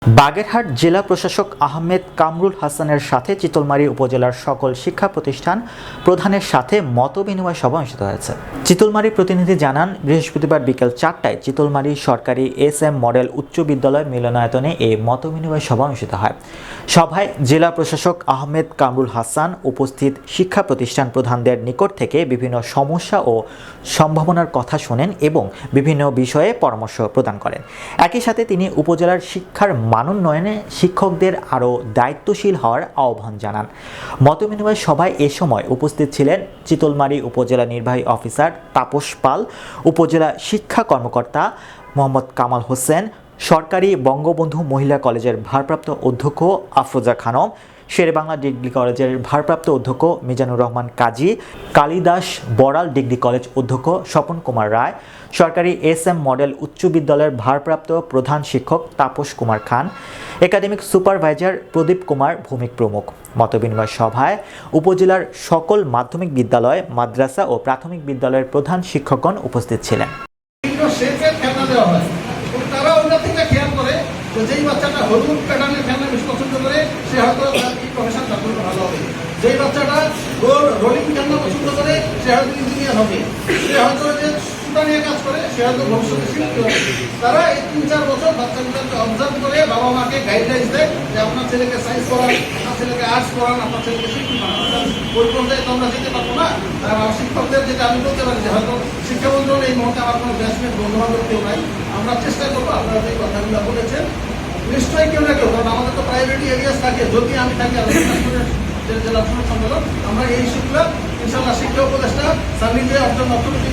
বাগেরহাট জেলা প্রশাসক আহমেদ কামরুল হাসানের সাথে চিতলমারী উপজেলার সকল শিক্ষা প্রতিষ্ঠান প্রধানের সাথে মতবিনিময় সভা অনুষ্ঠিত হয়েছে। চিতলমারী প্রতিনিধি জানান, বৃহস্পতিবার বিকেল 4টায় চিতলমারী সরকারি SM মডেল উচ্চ বিদ্যালয় মিলনায়তনে এই মতবিনিময় সভা অনুষ্ঠিত হয়। সভায় জেলা প্রশাসক আহমেদ কামরুল হাসান উপস্থিত শিক্ষা প্রতিষ্ঠান প্রধানদের নিকট থেকে বিভিন্ন সমস্যা ও সম্ভাবনার কথা শোনেন এবং বিভিন্ন বিষয়ে পরামর্শ প্রদান করেন। একই সাথে তিনি উপজেলার শিক্ষার মানোন্নয়নে শিক্ষকদের আরও দায়িত্বশীল হওয়ার আহ্বান জানান। মতবিনিময় সভায় এ সময় উপস্থিত ছিলেন চিতলমারী উপজেলা নির্বাহী অফিসার তাপস পাল, উপজেলা শিক্ষা কর্মকর্তা মোহাম্মদ কামাল হোসেন, সরকারি বঙ্গবন্ধু মহিলা কলেজের ভারপ্রাপ্ত অধ্যক্ষ আফরোজা খানম, শেরেবাংলা ডিগ্রি কলেজের ভারপ্রাপ্ত অধ্যক্ষ মিজানুর রহমান কাজী, কালিদাস বড়াল ডিগ্রি কলেজ অধ্যক্ষ স্বপন কুমার রায়, সরকারি SM মডেল উচ্চ বিদ্যালয়ের ভারপ্রাপ্ত প্রধান শিক্ষক তাপস কুমার খান, একাডেমিক সুপারভাইজার প্রদীপ কুমার ভৌমিক প্রমুখ। মতবিনিময় সভায় উপজেলার সকল মাধ্যমিক বিদ্যালয়, মাদ্রাসা ও প্রাথমিক বিদ্যালয়ের প্রধান শিক্ষকগণ উপস্থিত ছিলেন। যেই বাচ্চাটা হলুদ প্যাটার্নের খেলনা বেশি পছন্দ করে সে হয়তো প্রফেশন তার জন্য ভালো হবে। যেই বাচ্চাটা রোলিং খেলনা পছন্দ করে সে হয়তো ইঞ্জিনিয়ার হবে। সে হয়তো যে সুতা নিয়ে কাজ করে সে হয়তো ভবিষ্যতে শিল্পী হবে। তারা এই 3-4 বছর বাচ্চাগুলোকে অবজার্ভ করে বাবা মাকে গাইডলাইন্স দেয় যে আপনার ছেলেকে সায়েন্স পড়ান, আপনার ছেলেকে আর্টস পড়ান, আপনার ছেলেকে শিল্পী বানান। ওই পর্যায়ে তো আমরা যেতে পারবো না। শিক্ষকদের যেটা আমি বলতে পারি যে হয়তো শিক্ষা মন্ত্রণালয় এই মুহূর্তে আমার কোনো ব্যাচমেট বন্ধুবান্ধব কেউ নাই। আমরা চেষ্টা করবো আপনারা যে কথাগুলো বলেছেন নিশ্চয়ই কেউ না কেউ, কারণ আমাদের তো প্রায়োরিটি এরিয়াস থাকে। যদি আমি থাকি জেলা সম্মেলন, আমরা এই শিক্ষা ইনশাল্লাহ শিক্ষা উপদেষ্টা সার্ভিসে অর্থনীতি